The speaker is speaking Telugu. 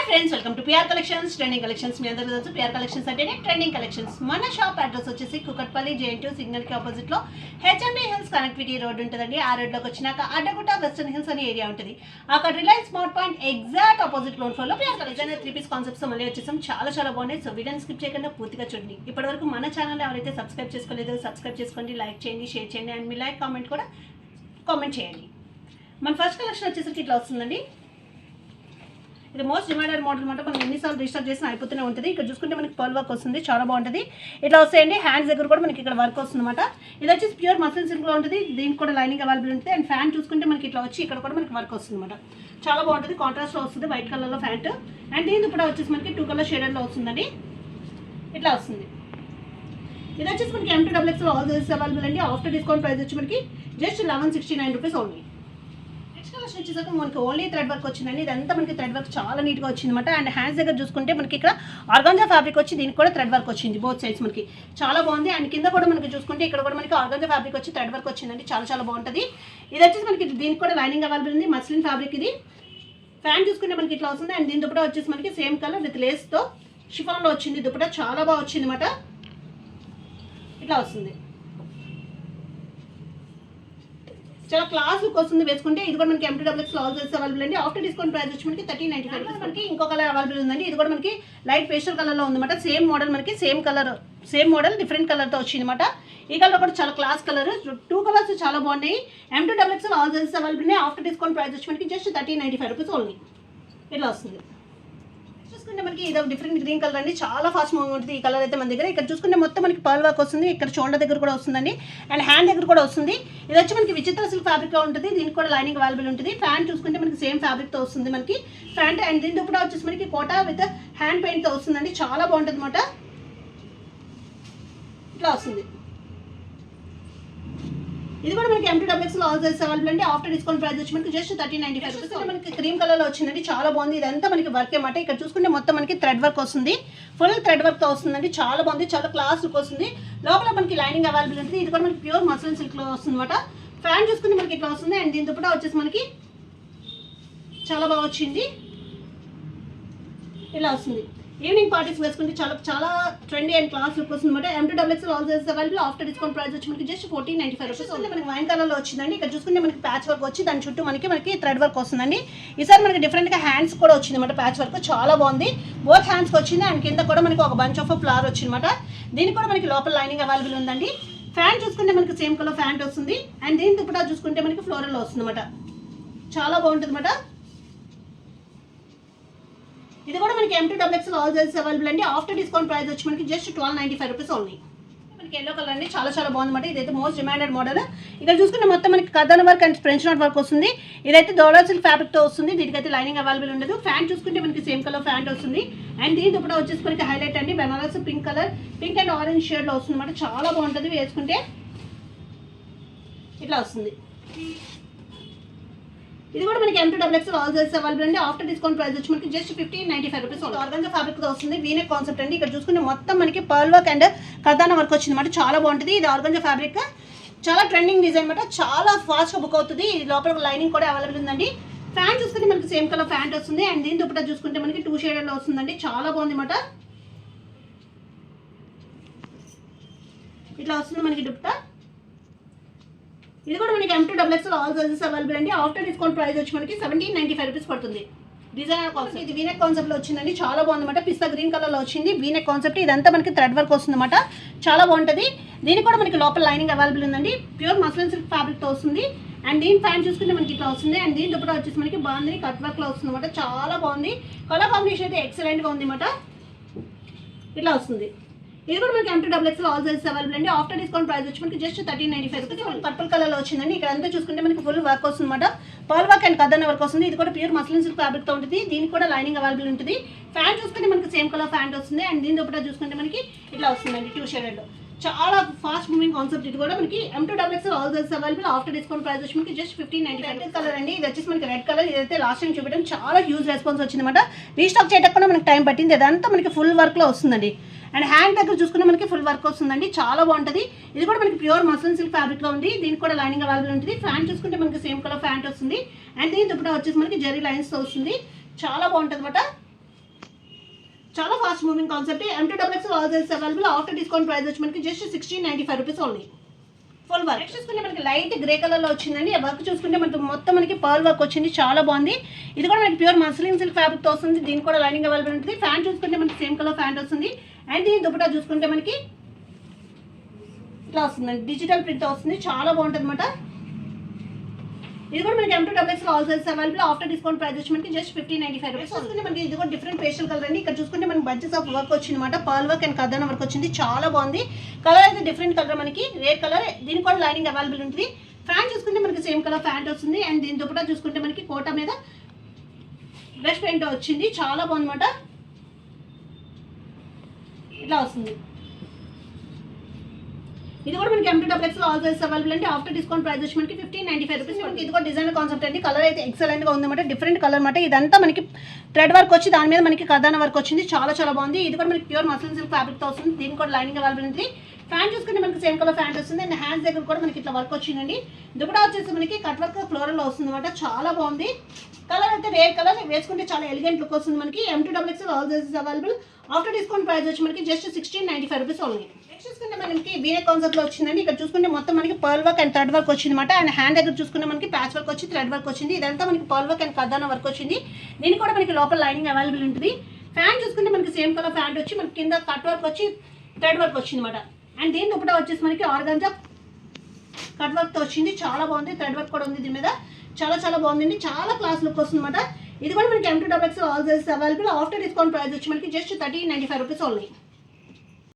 Friends welcome to PR collections trending collections. మీ అందరూ తెలుసు పిఆర్ కలెక్షన్స్ అంటేనే ట్రెండింగ్ కలెక్షన్స్. మన షాప్ అడ్రస్ వచ్చేసి కుకట్పల్లి JN2 సిగ్నల్ కి ఆపోజిట్ లో HMB హిల్స్ కనెక్టివిటీ రోడ్ ఉంటుందండి. ఆ రోడ్ లోకి వచ్చినాక అడ్డగుట్ట వెస్టర్న్ హిల్స్ అనే ఏరియా ఉంటుంది. అక్కడ Reliance smart point exact opposite ground floor లో పిఆర్ కలెక్షన్ 3 పీస్ కాన్సెప్ట్స్ మళ్ళీ వచ్చేసాం. చాలా బాగున్నాయి. సో వీడియోని స్కిప్ చేయకుండా పూర్తిగా చూడండి. ఇప్పటివరకు మన ఛానల్ ఎవరైతే సబ్స్క్రైబ్ చేసుకోలేదో సబ్స్క్రైబ్ చేసుకోండి, లైక్ చేయండి, షేర్ చేయండి అండ్ మీ లైక్ కామెంట్ కూడా కామెంట్ చేయండి. మన ఫస్ట్ కలెక్షన్ వచ్చేసరికి ఇట్లా వస్తుందండి. ఇది మోస్ట్ డిమాండెడ్ మోడల్ అనమాట. మనం ఎన్నిసార్లు రిజిస్టర్ చేసినా అయిపోతూనే ఉంటుంది. ఇక్కడ చూసుకుంటే మనకి పర్ల్ వర్క్ వస్తుంది, చాలా బాగుంటుంది. ఇట్లా వస్తాయండి. హ్యాండ్స్ దగ్గర కూడా మనకి ఇక్కడ వర్క్ వస్తుంది అనమాట. ఇది వచ్చేసి ప్యూర్ మస్లిన్ సిల్క్లో ఉంటుంది. దీనికి కూడా లైనింగ్ అవైలబుల్ ఉంటుంది. అండ్ ఫ్యాంట్ చూసుకుంటే మనకి ఇట్లా వచ్చి ఇక్కడ కూడా మనకి వర్క్ వస్తుంది అనమాట. చాలా బాగుంటుంది. కాంట్రాస్ట్లో వస్తుంది, వైట్ కలర్లో ఫ్యాంట్. అండ్ దీని కూడా వచ్చేసి మనకి 2 కలర్ షేడెడ్లో వస్తుందండి. ఇట్లా వస్తుంది. ఇది వచ్చేసి మనకి M2XX ఆల్ సైజెస్ అవైలబుల్ అండి. ఆఫ్టర్ డిస్కౌంట్ ప్రైస్ వచ్చి మనకి జస్ట్ 1169 రూపీస్ ఓన్లీ. వచ్చేసాక మనకి ఓన్లీ థ్రెడ్ వర్క్ వచ్చిందండి. ఇదంతా మనకి థ్రెడ్ వర్క్ చాలా నీట్గా వచ్చింది అనమాట. అండ్ హ్యాండ్స్ దగ్గర చూసుకుంటే మనకి ఇక్కడ ఆర్గాంజా ఫ్యాబ్రిక్ వచ్చి దీనికి కూడా థ్రెడ్ వర్క్ వచ్చింది. బోత్ సైడ్స్ మనకి చాలా బాగుంది. అండ్ కింద కూడా మనకి చూసుకుంటే ఇక్కడ కూడా మనకి ఆర్గాంజా ఫ్యాబ్రిక్ వచ్చి థ్రెడ్ వర్క్ వచ్చిందండి. చాలా బాగుంటుంది. ఇది వచ్చేసి మనకి దీనికి కూడా లైనింగ్ అవైలబుల్ ఉంది. మస్లిన్ ఫ్యాబ్రిక్ ఇది. ఫ్యాన్ చూసుకుంటే మనకి ఇట్లా వస్తుంది. అండ్ దీని దుపట్టా వచ్చేసి మనకి సేమ్ కలర్ విత్ లేస్తో షిఫాన్లో వచ్చింది. దుపట్టా చాలా బాగా వచ్చింది అనమాట. ఇట్లా వస్తుంది. చాలా క్లాస్ లుక్ వస్తుంది వేసుకుంటే. ఇది కూడా మనకి M2XX ఆల్ సైజెస్ అవైలబుల్ అండి. ఆఫ్టర్ డిస్కౌంట్ ప్రైస్ వచ్చి మనకి 1395. మనకి ఇంకో కలర్ అవైలబుల్ ఉందండి. ఇది కూడా మనకి లైట్ పేస్టల్ కలర్లో ఉందన్నమాట. సేమ్ మోడల్ మనకి సేమ్ మోడల్ డిఫరెంట్ కలర్తో వచ్చింది అనమాట. ఈ కలర్ కూడా చాలా క్లాస్ కలర్. 2 కలర్స్ చాలా బాగున్నాయి. M2XX ఆల్ సైజెస్ అవైలబుల్ ఉన్నాయి. ఆఫ్టర్ డిస్కౌంట్ ప్రైస్ వచ్చి మనకి జస్ట్ 1395 రూపీస్ ఓన్లీ. ఇట్లా వస్తుంది. చూసుకుంటే మనకి ఇది డిఫరెంట్ గ్రీన్ కలర్ అండి. చాలా ఫాస్ట్ మూవింగ్ ఉంటుంది ఈ కలర్ అయితే మన దగ్గర. ఇక్కడ చూసుకుంటే మొత్తం మనకి పర్ల్ వర్క్ వస్తుంది. ఇక్కడ షోల్డర్ దగ్గర కూడా వస్తుందండి. అండ్ హ్యాండ్ దగ్గర కూడా వస్తుంది. ఇది వచ్చి మనకి విచిత్ర సిల్క్ ఫ్యాబ్రిక్ లో ఉంటుంది. దీనికి కూడా లైనింగ్ అవైలబుల్ ఉంటుంది. ఫ్యాంట్ చూసుకుంటే మనకి సేమ్ ఫ్యాబ్రిక్ తో వస్తుంది మనకి ఫ్యాంట్. అండ్ దీని కూడా వచ్చేసి మనకి కోటా విత్ హ్యాండ్ పెయింట్ తో వస్తుందండి. చాలా బాగుంటుంది అనమాట. ఇట్లా వస్తుంది. ఇది కూడా మనకి M2XX ఆల్ సైజెస్ అవైలబుల్ అండి. ఆఫ్టర్ డిస్కౌంట్ ప్రైస్ వచ్చి మనకి జస్ట్ 1395 రూపీస్. మనకి క్రీమ్ కలర్ లో వచ్చిందండి. చాలా బాగుంది. ఇదంతా మనకి వర్క్ అనమాట. ఇక్కడ చూసుకుంటే మొత్తం మనకి థ్రెడ్ వర్క్ వస్తుంది. ఫుల్ థ్రెడ్ వర్క్ తో వస్తుందండి. చాలా బాగుంది. చాలా క్లాస్ లుక్ వస్తుంది. లోపల మనకి లైనింగ్ అవైలబుల్ ఉంటుంది. ఇది కూడా మనకి ప్యూర్ మస్లిన్ సిల్క్ లో వస్తుంది అనమాట. ఫ్యాన్ చూసుకుంటే మనకి ఇట్లా వస్తుంది. అండ్ దీంతో కూడా వచ్చేసి మనకి చాలా బాగా వచ్చింది. ఇలా వస్తుంది. ఈవినింగ్ పార్టీస్ వేసుకుంటే చాలా ట్రెండీ అండ్ క్లాస్ లుక్ వస్తుంది అనమాట. M2XX all sizes available. After discount price వచ్చి మనకి జస్ట్ 1495 రూపీస్. మనకి వైన్ కలర్లో వచ్చిందండి. ఇక్కడ చూసుకుంటే మనకి ప్యాచ్ వర్క్ వచ్చి దాని చుట్టూ మనకి థ్రెడ్ వర్క్ వస్తుందండి. ఈసారి మనకి డిఫరెంట్గా హ్యాండ్స్ కూడా వచ్చింది అనమాట. ప్యాచ్ వర్క్ చాలా బాగుంది. బోత్ హ్యాండ్స్కి వచ్చింది. అండ్ కింద కూడా మనకి ఒక బంచ్ ఆఫ్ ఫ్లవర్ వచ్చింది అనమాట. దీనికి కూడా మనకి లోపల లైనింగ్ అవైలబుల్ ఉందండి. ఫ్యాంట్ చూసుకుంటే మనకి సేమ్ కలర్ ఫ్యాంట్ వస్తుంది. అండ్ దీని కూడా చూసుకుంటే మనకి ఫ్లోరల్లో వస్తుంది అనమాట. చాలా బాగుంటుంది అనమాట. ఇది కూడా మనకి M2XX ఆల్ సైజెస్ అవైలబుల్ అండి. ఆఫ్టర్ డిస్కౌంట్ ప్రైస్ వచ్చి మనకి జస్ట్ 1295 రూపీస్ ఓన్లీ. మనకి ఎల్లో కలర్ అండి. చాలా బాగుంది అనమాట. ఇదైతే మోస్ట్ డిమాండెడ్ మోడల్. ఇక్కడ చూసుకుంటే మొత్తం మనకి కథన work and French knot work వస్తుంది. ఇదైతే డోలా సిల్క్ ఫ్యాబ్రిక్ తో వస్తుంది. దీనికైతే లైనింగ్ అవైలబుల్ ఉండదు. ఫ్యాంట్ చూసుకుంటే మనకి సేమ్ కలర్ ఫ్యాంట్ వస్తుంది. అండ్ దీని కూడా వచ్చేసి మనకి హైలైట్ అండి. Banaras pink colour, pink and orange shade లో వస్తుంది అనమాట. చాలా బాగుంటుంది వేసుకుంటే. ఇట్లా వస్తుంది. ఇది కూడా మనకి M2XX ఆల్ సైజెస్ అవైలబుల్ అండి. ఆఫ్టర్ డిస్కౌంట్ ప్రైస్ వచ్చి మనకి జస్ట్ 1595 రూపీస్. ఆర్గాంజా ఫ్యాబ్రిక్ తో వస్తుంది. వీనెక్ కాన్సెప్ట్ అండి. ఇక్కడ చూసుకుంటే మొత్తం మనకి పర్ల్ వర్క్ అండ్ కర్దానా వర్క్ వచ్చింది అనమాట. చాలా బాగుంటుంది. ఇది ఆర్గాంజా ఫ్యాబ్రిక్ చాలా ట్రెండింగ్ డిజైన్ అనమాట. చాలా ఫాస్ట్ గా బుక్ అవుతుంది. ఇది లోపల లైనింగ్ కూడా అవైలబుల్ ఉందండి. ఫ్యాంట్ చూసుకుంటే మనకి సేమ్ కలర్ ఫ్యాంట్ వస్తుంది. అండ్ దీని దుపట్టా చూసుకుంటే మనకి 2 షేడెడ్ లో వస్తుందండి. చాలా బాగుంది అనమాట. ఇట్లా వస్తుంది మనకి దుపట్టా. ఇది కూడా మనకి M2XX ఆల్ సైజెస్ అవైలబుల్ అండి. ఆఫ్టర్ డిస్కౌంట్ ప్రైస్ వచ్చి మనకి 1795 రూపీస్ పడుతుంది. Designer concept. ఇది వీనెక్ కాన్సెప్ట్ లో వచ్చిందండి. చాలా బాగుంది అనమాట. పిస్తా గ్రీన్ కలర్ లో వచ్చింది వీనెక్ కాన్సెప్ట్. ఇదంతా మనకి థ్రెడ్ వర్క్ వస్తుంది అనమాట. చాలా బాగుంటుంది. దీనికి కూడా మనకి లోపల లైనింగ్ అవైలబుల్ ఉందండి. ప్యూర్ మస్లిన్ సిల్క్ ఫ్యాబ్రిక్ తో వస్తుంది. అండ్ దీని ఫ్యాంట్ చూసుకుంటే మనకి ఇట్లా వస్తుంది. అండ్ దీని దుపట్టా వచ్చేసి మనకి బాగుంది కట్ వర్క్ లో వస్తుంది అనమాట. చాలా బాగుంది. కలర్ కాంబినేషన్ అయితే ఎక్సలెంట్ గా ఉంది అనమాట. ఇట్లా వస్తుంది. ఇది కూడా మనకి M2XX ఆల్ సైజెస్ అవైలబుల్ అండి. ఆఫ్టర్ డిస్కౌంట్ ప్రైస్ వచ్చి మనకి జస్ట్ 1395 రూపీస్. మనకి పర్పుల్ కలర్ లో వచ్చిందండి. ఇక్కడ అంతా చూసుకుంటే మనకి ఫుల్ వర్క్ వస్తుంది అనమాట. పర్ల్ వర్క్ అండ్ కథన వర్క్ వస్తుంది. ఇది కూడా ప్యూర్ మస్లిన్ సిల్క్ ఫ్యాబ్రిక్ తో ఉంటుంది. దీనికి కూడా లైనింగ్ అవైలబుల్ ఉంటుంది. ఫ్యాంట్ చూసుకుంటే మనకి సేమ్ కలర్ ఫ్యాంట్ వస్తుంది. అండ్ దీని కూడా చూసుకుంటే మనకి ఇట్లా వస్తుందండి 2 షేడెడ్ లో. చాలా ఫాస్ట్ మూవింగ్ కాన్సెప్ట్. ఇది కూడా మనకి M2XX all sizes available. After discount price వచ్చి మనకి జస్ట్ 1595 కలర్ అండి. ఇది వచ్చేసి మనకి రెడ్ కలర్. ఇదైతే లాస్ట్ టైం చూపించడం చాలా హ్యూజ్ రెస్పాన్స్ వచ్చిందన్నమాట. రీస్టాక్ చేయకుండా మనకి టైం పట్టింది. ఇదంతా మనకి ఫుల్ వర్క్ లో వస్తుందండి. అండ్ హ్యాండ్ దగ్గర చూసుకుంటే మనకి ఫుల్ వర్క్ వస్తుందండి. చాలా బాగుంటుంది. ఇది కూడా మనకి ప్యూర్ మస్లిన్ సిల్క్ ఫ్యాబ్రిక్ లో ఉంది. దీనికి కూడా లైనింగ్ అవైలబుల్ ఉంటుంది. ఫ్యాంట్ చూసుకుంటే మనకి సేమ్ కలర్ ఫ్యాంట్ వస్తుంది. అండ్ దీని దుపట్టా వచ్చేసి మనకి జరీ లైన్స్ తో వస్తుంది. చాలా బాగుంటుంది అనమాట. చాలా fast moving concept. M2XX all sizes available. After discount price వచ్చి మనకి just 1695 rupees only. Full work. Next చూసుకుంటే మనకి లైట్ గ్రే కలర్లో వచ్చిందండి. ఆ వర్క్ చూసుకుంటే మనకి మొత్తం మనకి పర్ల్ వర్క్ వచ్చింది, చాలా బాగుంది. ఇది కూడా మనకి ప్యూర్ మస్లిన్ సిల్క్ ఫ్యాబ్రిక్తో వస్తుంది. దీనికి కూడా లైనింగ్ అవైలబుల్ ఉంటుంది. ఫ్యాంట్ చూసుకుంటే మనకి సేమ్ కలర్ ఫ్యాంట్ వస్తుంది. అండ్ దీని దుపట్టా చూసుకుంటే మనకి ఇట్లా వస్తుందండి, డిజిటల్ ప్రింట్ వస్తుంది, చాలా బాగుంటుంది అనమాట. ఇది కూడా మనకి M2XX all sizes available. After discount price వచ్చి మనకి జస్ట్ 1595 రూపీస్ వస్తుంది. మనకి ఇది కూడా డిఫరెంట్ పేస్టల్ కలర్ అండి. ఇక్కడ చూసుకుంటే మనకి బంచెస్ ఆఫ్ వర్క్ వచ్చింది అనమాట, పర్ల్ వర్క్ అండ్ కర్దానా వర్క్ వచ్చింది, చాలా బాగుంది. కలర్ అయితే డిఫరెంట్ కలర్, మనకి రేర్ కలర్. దీనికి కూడా లైనింగ్ అవైలబుల్ ఉంటుంది. ఫ్యాంట్ చూసుకుంటే మనకి సేమ్ కలర్ ఫ్యాంట్ వస్తుంది. అండ్ దీని దుపట్టా చూసుకుంటే మనకి కోటా మీద బ్రష్ పెయింట్ వచ్చింది, చాలా బాగుంది అనమాట. ఇట్లా వస్తుంది. ఇది కూడా మనకి M2XX ఆల్ సైజెస్ అవైలబుల్ అండి. ఆఫ్టర్ డిస్కౌంట్ ప్రైస్ వచ్చి మనకి 1595 రూపీస్. మనకి ఇది కూడా డిజైనర్ కాన్సెప్ట్ అండి. కలర్ అయితే ఎక్సలెంట్ గా ఉందన్నమాట, డిఫరెంట్ కలర్ అనమాట. ఇదంతా మనకి థ్రెడ్ వర్క్ వచ్చి దాని మీద మనకి కర్దానా వర్క్ వచ్చింది, చాలా చాలా బాగుంది. ఇది కూడా మనకి ప్యూర్ మస్లిన్ సిల్క్ ఫ్యాబ్రిక్ తో వస్తుంది. దీనికి కూడా లైనింగ్ అవైలబుల్ ఉంది. ఫ్యాంట్ చూసుకుంటే మనకి సేమ్ కలర్ ఫ్యాంట్ వస్తుంది. అండ్ హ్యాండ్స్ దగ్గర కూడా మనకి ఇట్లా వర్క్ వచ్చిందండి. దుపట్టా వచ్చేసి మనకి కట్ వర్క్ ఫ్లోరల్ లో వస్తుంది అనమాట, చాలా బాగుంది. కలర్ అయితే రేర్ కలర్, వేసుకుంటే చాలా ఎలిగెంట్ లుక్ వస్తుంది మనకి. M2XX all sizes available. After discount price వచ్చి మనకి జస్ట్ 1695 రూపీస్ ఓన్లీ. నెక్స్ట్ చూసుకుంటే మనకి వీనే కాన్సెప్ట్ లో వచ్చిందండి. ఇక్కడ చూసుకుంటే మొత్తం మనకి pearl work and thread work వచ్చింది అనమాట. అండ్ హ్యాండ్ దగ్గర చూసుకుంటే మనకి ప్యాచ్ వర్క్ వచ్చి థ్రెడ్ వర్క్ వచ్చింది. ఇదంతా మనకి పర్ల్ వర్క్ అండ్ కర్దానా వర్క్ వచ్చింది. దీనికి కూడా మనకి లోపల లైనింగ్ అవైలబుల్ ఉంటుంది. ఫ్యాంట్ చూసుకుంటే మనకి సేమ్ కలర్ ఫ్యాంట్ వచ్చి మనకి కింద కట్ వర్క్ వచ్చి థ్రెడ్ వర్క్ వచ్చింది అనమాట. అండ్ దీని దుపట్టా వచ్చేసి మనకి ఆర్గాంజా కట్ వర్క్ తో వచ్చింది, చాలా బాగుంది. థ్రెడ్ వర్క్ కూడా ఉంది దీని మీద, చాలా చాలా బాగుందండి, చాలా క్లాస్ లుక్ వస్తుంది అనమాట. ఇది కూడా మనకి M2XX all sizes available. After discount price వచ్చి మనకి జస్ట్ 1395 రూపీస్ ఓన్లీ.